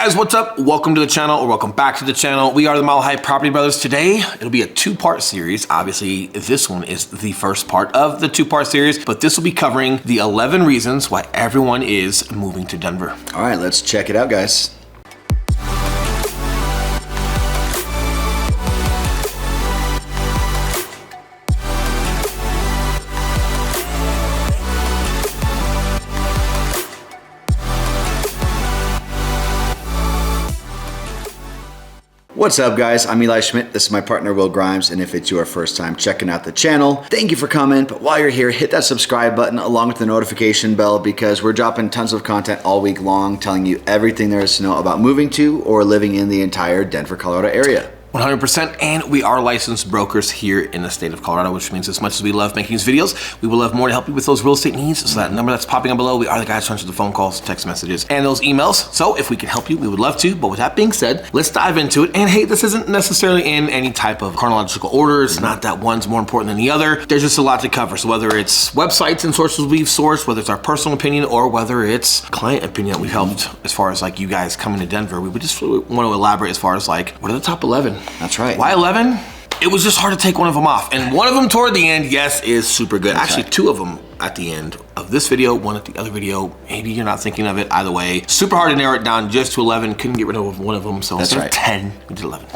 guys, what's up? Welcome to the channel, or welcome back to the channel. We are the Mile High Property Brothers. Today, it'll be a two-part series. Obviously, this one is the first part of the two-part series, but this will be covering the 11 reasons why everyone is moving to Denver. All right, let's check it out, guys. What's up, guys? I'm Schmidt. This is my partner, Will Grimes, and if it's your first time checking out the channel, thank you for coming. But while you're here, hit that subscribe button along with the notification bell because we're dropping tons of content all week long telling you everything there is to know about moving to or living in the entire Denver, Colorado area. 100%, and we are licensed brokers here in the state of Colorado, which means as much as we love making these videos, we will love more to help you with those real estate needs. So that number that's popping up below, we are the guys who answer the phone calls, text messages, and those emails. So if we can help you, we would love to. But with that being said, let's dive into it. And hey, this isn't necessarily in any type of chronological order. It's not that one's more important than the other. There's just a lot to cover. So whether it's websites and sources we've sourced, whether it's our personal opinion, or whether it's client opinion that we've helped as far as like you guys coming to Denver, we would just really want to elaborate as far as like, what are the top 11? That's right. Why 11? It was just hard to take one of them off. And one of them toward the end, yes, is super good. That's Actually, right. two of them at the end of this video, one at the other video. Maybe you're not thinking of it either way. Super hard to narrow it down just to 11. Couldn't get rid of one of them. So That's instead right. of 10, we did 11.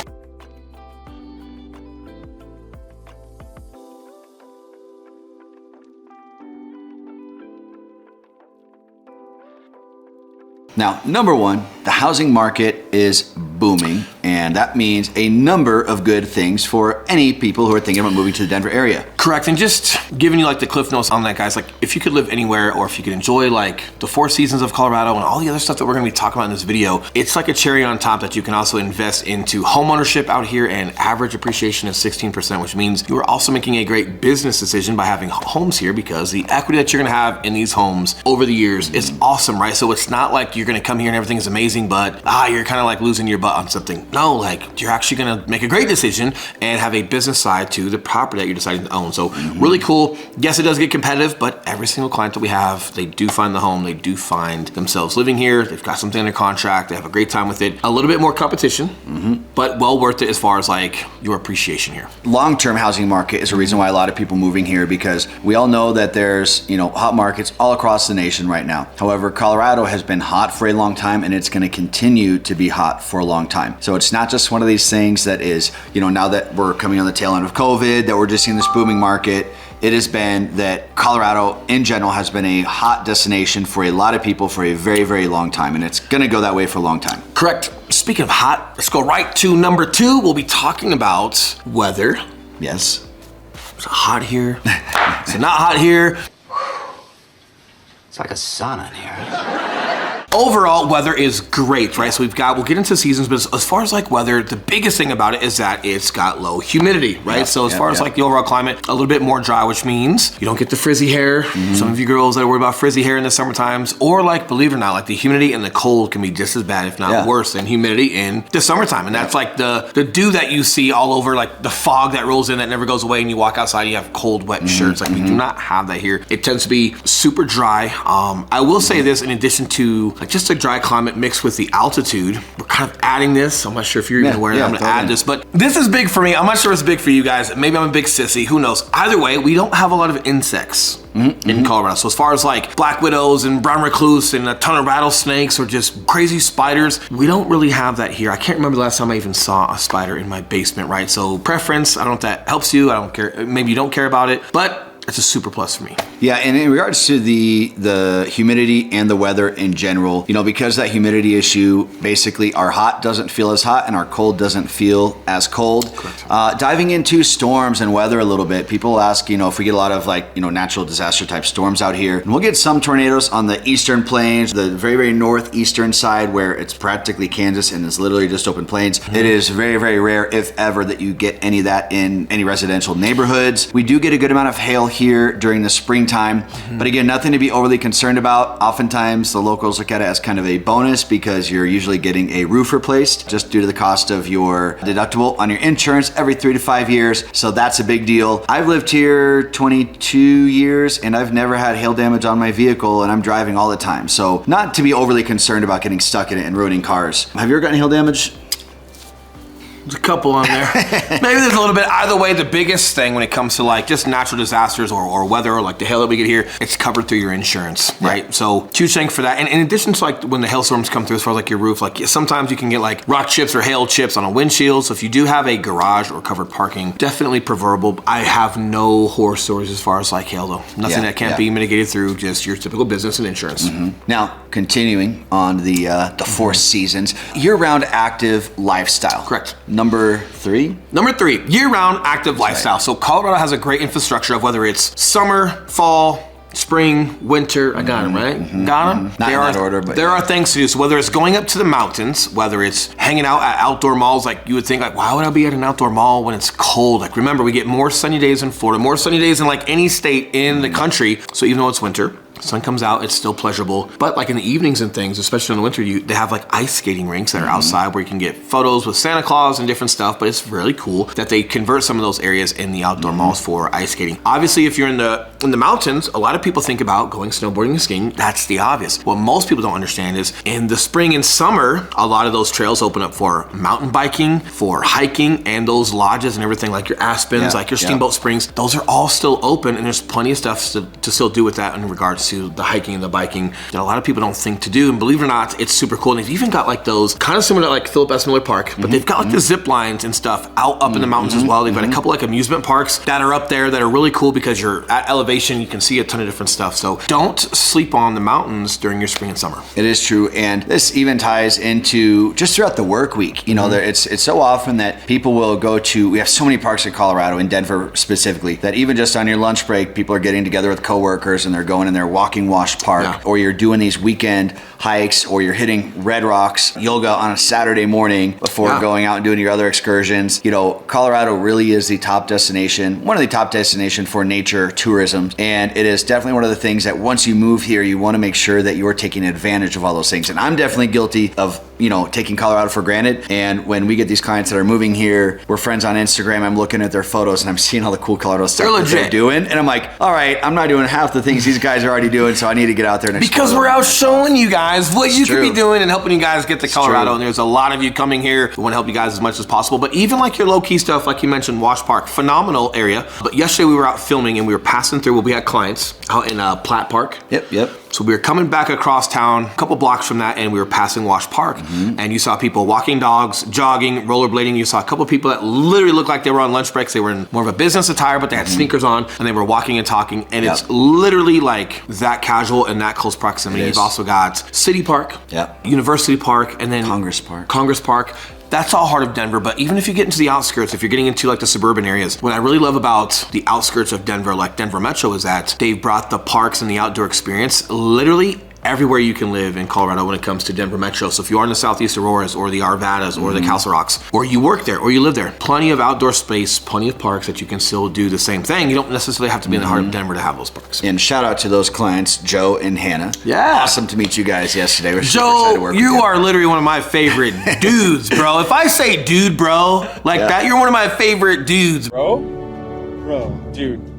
Now, number one, the housing market is booming, and that means a number of good things for any people who are thinking about moving to the Denver area. Correct, and just giving you like the cliff notes on that, guys. Like if you could live anywhere, or if you could enjoy like the 4 seasons of Colorado and all the other stuff that we're gonna be talking about in this video, it's like a cherry on top that you can also invest into home ownership out here, and average appreciation is 16%, which means you are also making a great business decision by having homes here, because the equity that you're gonna have in these homes over the years is awesome, right? So it's not like you're gonna come here and everything is amazing, but you're kind of like losing your butt on something. No, like you're actually gonna make a great decision and have a business side to the property that you're deciding to own. So really cool. Yes, it does get competitive, but every single client that we have, they do find the home, they do find themselves living here, they've got something under contract, they have a great time with it. A little bit more competition, but well worth it as far as like your appreciation here. Long-term housing market is a reason why a lot of people moving here, because we all know that there's, hot markets all across the nation right now. However, Colorado has been hot for a long time, and it's going to continue to be hot for a long time. So it's not just one of these things that is, now that we're coming on the tail end of COVID, that we're just seeing this booming market. It has been that Colorado in general has been a hot destination for a lot of people for a very, very long time, and it's going to go that way for a long time. Correct. Speaking of hot, let's go right to number 2. We'll be talking about weather. Yes. Is it hot here? Is it not hot here? It's like a sauna in here. Overall, weather is great, right? So we'll get into seasons, but as far as like weather, the biggest thing about it is that it's got low humidity, right? Yep, So as far as like the overall climate, a little bit more dry, which means you don't get the frizzy hair. Some of you girls that are worried about frizzy hair in the summer times, or like, believe it or not, like the humidity and the cold can be just as bad, if not worse than humidity in the summertime. And that's like the dew that you see all over, like the fog that rolls in that never goes away, and you walk outside, you have cold, wet shirts. Like we do not have that here. It tends to be super dry. I will say this, in addition to like just a dry climate mixed with the altitude, we're kind of adding this. I'm not sure if you're even aware that I'm gonna add this, but this is big for me. I'm not sure it's big for you guys. Maybe I'm a big sissy, who knows? Either way, we don't have a lot of insects in Colorado. So as far as like black widows and brown recluse and a ton of rattlesnakes or just crazy spiders, we don't really have that here. I can't remember the last time I even saw a spider in my basement, right? So preference, I don't know if that helps you. I don't care. Maybe you don't care about it, but it's a super plus for me. Yeah, and in regards to the humidity and the weather in general, because that humidity issue, basically our hot doesn't feel as hot and our cold doesn't feel as cold. Diving into storms and weather a little bit, people ask, if we get a lot of like, natural disaster type storms out here, and we'll get some tornadoes on the eastern plains, the very, very northeastern side where it's practically Kansas and it's literally just open plains. It is very, very rare, if ever, that you get any of that in any residential neighborhoods. We do get a good amount of hail here during the springtime time. But again, nothing to be overly concerned about. Oftentimes the locals look at it as kind of a bonus because you're usually getting a roof replaced just due to the cost of your deductible on your insurance every 3 to 5 years. So that's a big deal. I've lived here 22 years and I've never had hail damage on my vehicle, and I'm driving all the time. So not to be overly concerned about getting stuck in it and ruining cars. Have you ever gotten hail damage? There's a couple on there. Maybe there's a little bit. Either way, the biggest thing when it comes to like just natural disasters or weather or like the hail that we get here, it's covered through your insurance, right? So huge thing for that. And in addition to like when the hailstorms come through, as far as like your roof, like sometimes you can get like rock chips or hail chips on a windshield. So if you do have a garage or covered parking, definitely preferable. I have no horror stories as far as like hail though. Nothing that can't be mitigated through just your typical business and insurance. Now, continuing on the 4 seasons, year-round active lifestyle. Correct. Number 3? Number 3, year-round active lifestyle. So Colorado has a great infrastructure of whether it's summer, fall, spring, winter. I got them, right? Got them? Not in that order, but there are things to do. So whether it's going up to the mountains, whether it's hanging out at outdoor malls, like you would think like, why would I be at an outdoor mall when it's cold? Like remember, we get more sunny days in Florida, more sunny days in like any state in the country. So even though it's winter, sun comes out, it's still pleasurable. But like in the evenings and things, especially in the winter, they have like ice skating rinks that are outside where you can get photos with Santa Claus and different stuff. But it's really cool that they convert some of those areas in the outdoor malls for ice skating. Obviously, if you're in the mountains, a lot of people think about going snowboarding and skiing. That's the obvious. What most people don't understand is in the spring and summer, a lot of those trails open up for mountain biking, for hiking, and those lodges and everything like your Aspens, like your Steamboat Springs. Those are all still open, and there's plenty of stuff to still do with that in regards to the hiking and the biking that a lot of people don't think to do. And believe it or not, it's super cool. And they've even got like those kind of similar to like Philip S. Miller Park, but they've got like the zip lines and stuff out up in the mountains as well. They've got a couple like amusement parks that are up there that are really cool because you're at elevation. You can see a ton of different stuff. So don't sleep on the mountains during your spring and summer. It is true. And this even ties into just throughout the work week. You know, it's so often that people will go to, we have so many parks in Colorado, in Denver specifically, that even just on your lunch break, people are getting together with coworkers and they're going and they're walking Wash Park, or you're doing these weekend hikes, or you're hitting Red Rocks yoga on a Saturday morning before going out and doing your other excursions. You know, Colorado really is the top destination, one of the top destinations for nature tourism. And it is definitely one of the things that once you move here, you want to make sure that you're taking advantage of all those things. And I'm definitely guilty of, you know, taking Colorado for granted. And when we get these clients that are moving here, we're friends on Instagram, I'm looking at their photos and I'm seeing all the cool Colorado stuff that they're doing. And I'm like, all right, I'm not doing half the things these guys are already doing, so I need to get out there and explore. Because we're out showing you guys what you could be doing and helping you guys get to Colorado. And there's a lot of you coming here who want to help you guys as much as possible. But even like your low-key stuff, like you mentioned, Wash Park, phenomenal area. But yesterday we were out filming and we were passing through, we had clients out in Platt Park. Yep. So we were coming back across town, a couple blocks from that, and we were passing Wash Park. And you saw people walking dogs, jogging, rollerblading. You saw a couple people that literally looked like they were on lunch breaks. They were in more of a business attire, but they had sneakers on, and they were walking and talking. And it's literally like that casual and that close proximity. You've also got City Park, University Park, and then Congress Park. That's all heart of Denver, but even if you get into the outskirts, if you're getting into like the suburban areas, what I really love about the outskirts of Denver, like Denver Metro, is that they've brought the parks and the outdoor experience literally everywhere you can live in Colorado when it comes to Denver Metro. So if you are in the Southeast Auroras or the Arvadas or the Castle Rocks, or you work there or you live there, plenty of outdoor space, plenty of parks that you can still do the same thing. You don't necessarily have to be in the heart of Denver to have those parks. And shout out to those clients, Joe and Hannah. Yeah. Awesome to meet you guys yesterday. We're Joe, you are literally one of my favorite dudes, bro. If I say dude, bro, like that, you're one of my favorite dudes. Bro, dude.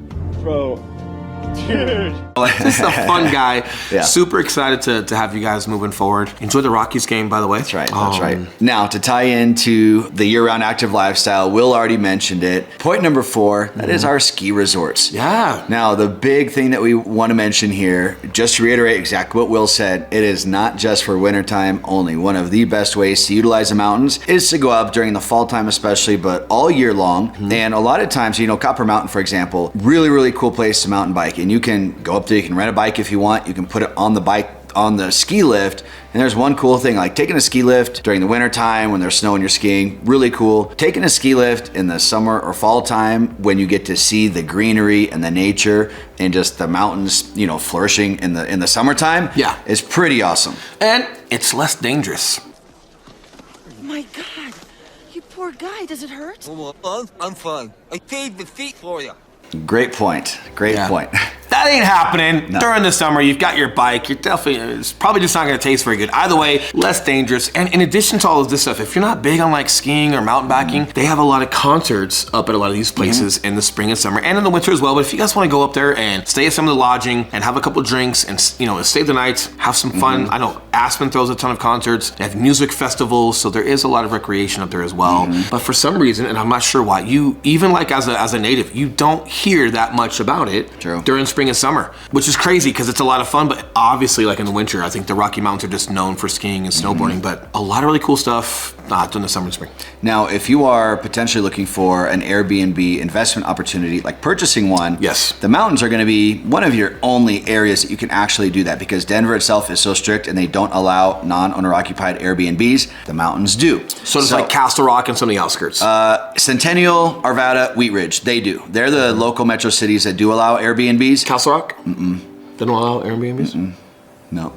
Like, just a fun guy. Super excited to have you guys moving forward. Enjoy the Rockies game, by the way. That's right. Now, to tie into the year-round active lifestyle, Will already mentioned it. Point number 4, that is our ski resorts. Now, the big thing that we want to mention here, just to reiterate exactly what Will said, it is not just for wintertime only. One of the best ways to utilize the mountains is to go up during the fall time especially, but all year long. And a lot of times, you know, Copper Mountain, for example, really cool place to mountain bike. And you can go up there, you can rent a bike if you want, you can put it on the bike, on the ski lift. And there's one cool thing, like taking a ski lift during the winter time when there's snow and you're skiing, really cool. Taking a ski lift in the summer or fall time when you get to see the greenery and the nature and just the mountains, you know, flourishing in the summertime, is pretty awesome. And it's less dangerous. My God, you poor guy, does it hurt? I'm fine. I paid the fee for you. Great point. Great point. That ain't happening. No. During the summer, you've got your bike. You're definitely, it's probably just not gonna taste very good. Either way, less dangerous. And in addition to all of this stuff, if you're not big on like skiing or mountain biking, they have a lot of concerts up at a lot of these places in the spring and summer and in the winter as well. But if you guys wanna go up there and stay at some of the lodging and have a couple drinks and, you know, stay the night, have some fun. I know Aspen throws a ton of concerts. They have music festivals, so there is a lot of recreation up there as well. But for some reason, and I'm not sure why, you, even like as a native, you don't hear that much about it during spring and summer, which is crazy because it's a lot of fun. But obviously, like in the winter, I think the Rocky Mountains are just known for skiing and snowboarding, but a lot of really cool stuff during the summer and spring. Now, if you are potentially looking for an Airbnb investment opportunity, like purchasing one, yes, the mountains are going to be one of your only areas that you can actually do that, because Denver itself is so strict and they don't allow non-owner occupied Airbnbs. The mountains do. So it's like Castle Rock and some of the outskirts. Centennial, Arvada, Wheat Ridge, they do. They're the local metro cities that do allow Airbnbs. Castle Rock? They don't allow Airbnbs? No.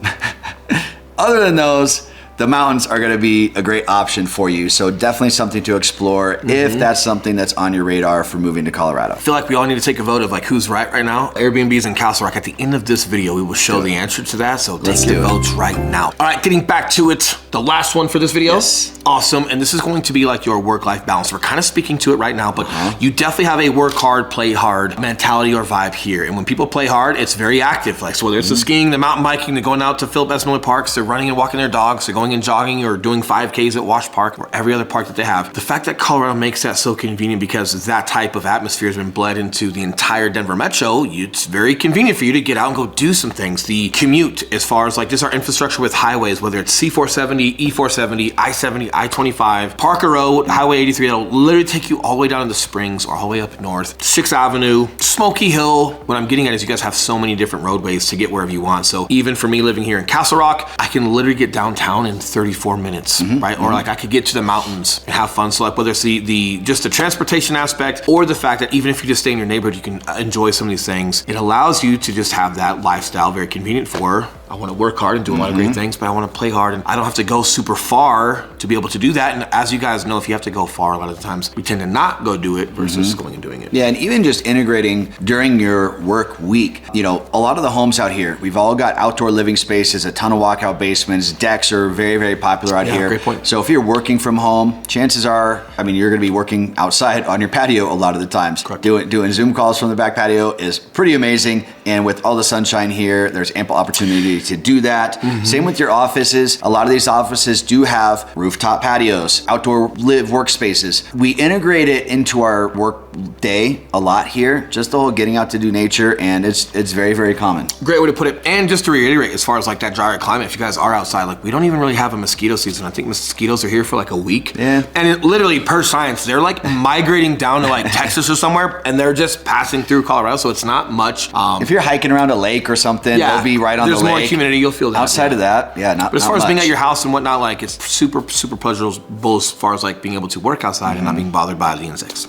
Other than those, the mountains are going to be a great option for you. So definitely something to explore if that's something that's on your radar for moving to Colorado. I feel like we all need to take a vote of like who's right now. Airbnbs in Castle Rock. At the end of this video, we will show the answer to that. So take your votes right now. All right, getting back to it. The last one for this video. Yes. Awesome. And this is going to be like your work-life balance. We're kind of speaking to it right now, but you definitely have a work hard, play hard mentality or vibe here. And when people play hard, it's very active. Like, so whether it's the skiing, the mountain biking, they're going out to Philip S. Miller parks, they're running and walking their dogs, they're going and jogging or doing 5Ks at Wash Park or every other park that they have. The fact that Colorado makes that so convenient because that type of atmosphere has been bled into the entire Denver metro, it's very convenient for you to get out and go do some things. The commute, as far as like just our infrastructure with highways, whether it's C470, E470, I-70, I-25, Parker Road, Highway 83, that'll literally take you all the way down to the Springs or all the way up north, 6th Avenue, Smoky Hill. What I'm getting at is you guys have so many different roadways to get wherever you want. So even for me living here in Castle Rock, I can literally get downtown in 34 minutes, right? Or like I could get to the mountains and have fun. So like whether it's just the transportation aspect or the fact that even if you just stay in your neighborhood, you can enjoy some of these things. It allows you to just have that lifestyle very convenient for, I want to work hard and do a lot of great things, but I want to play hard and I don't have to go super far to be able to do that. And as you guys know, if you have to go far, a lot of the times we tend to not go do it versus going and doing it. Yeah, and even just integrating during your work week. You know, a lot of the homes out here, we've all got outdoor living spaces, a ton of walkout basements, decks are very, very popular out here. Great point. So if you're working from home, chances are, I mean, you're gonna be working outside on your patio a lot of the times. Correct. Doing Zoom calls from the back patio is pretty amazing. And with all the sunshine here, there's ample opportunity to do that. Same with your offices. A lot of these offices do have rooftop patios, outdoor live workspaces. We integrate it into our work day a lot here, just the whole getting out to do nature, and it's very, very common. Great way to put it. And just to reiterate, as far as like that drier climate, if you guys are outside, like we don't even really have a mosquito season. I think mosquitoes are here for like a week. Yeah. And it literally, per science, they're like migrating down to like Texas or somewhere, and they're just passing through Colorado, so it's not much. If you're hiking around a lake or something, they'll be right on the lake. There's more humidity, you'll feel that. Outside of that, not But as far not as being much. at your house and whatnot, like it's super, super pleasurable as far as like being able to work outside and not being bothered by the insects.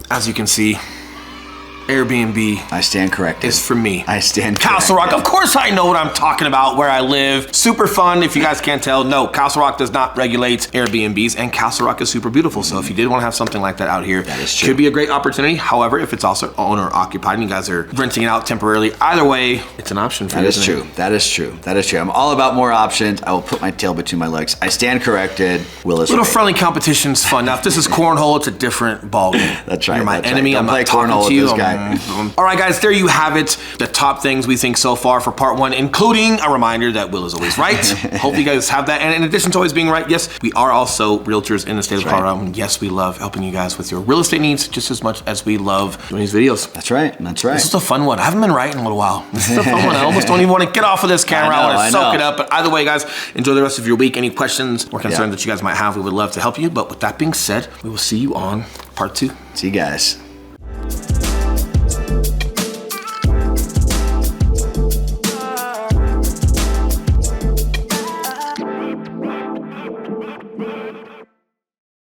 As you can see, Airbnb I stand corrected. is for me. I stand Castle Rock, corrected. of course I know what I'm talking about, where I live. Super fun, if you guys can't tell. No, Castle Rock does not regulate Airbnbs, and Castle Rock is super beautiful. So if you did want to have something like that out here, That is true. could be a great opportunity. However, if it's also owner occupied and you guys are renting it out temporarily, either way, it's an option for That you. is isn't true. it? That is true. That is true. I'm all about more options. I will put my tail between my legs. I stand corrected. Will is Little right. friendly competition's fun. Now, if this is cornhole, it's a different ballgame. That's right, You're my that's right. enemy. Don't I'm play not talking cornhole to with you. this guy. All right, guys, there you have it. The top things we think so far for part one, including a reminder that Will is always right. Hope you guys have that. And in addition to always being right, yes, we are also realtors in the state of Colorado. And yes, we love helping you guys with your real estate needs just as much as we love doing these videos. That's right. That's right. This is a fun one. I haven't been right in a little while. This is a fun one. I almost don't even want to get off of this camera. I want to soak it up. But either way, guys, enjoy the rest of your week. Any questions or concerns that you guys might have, we would love to help you. But with that being said, we will see you on part two. See you guys.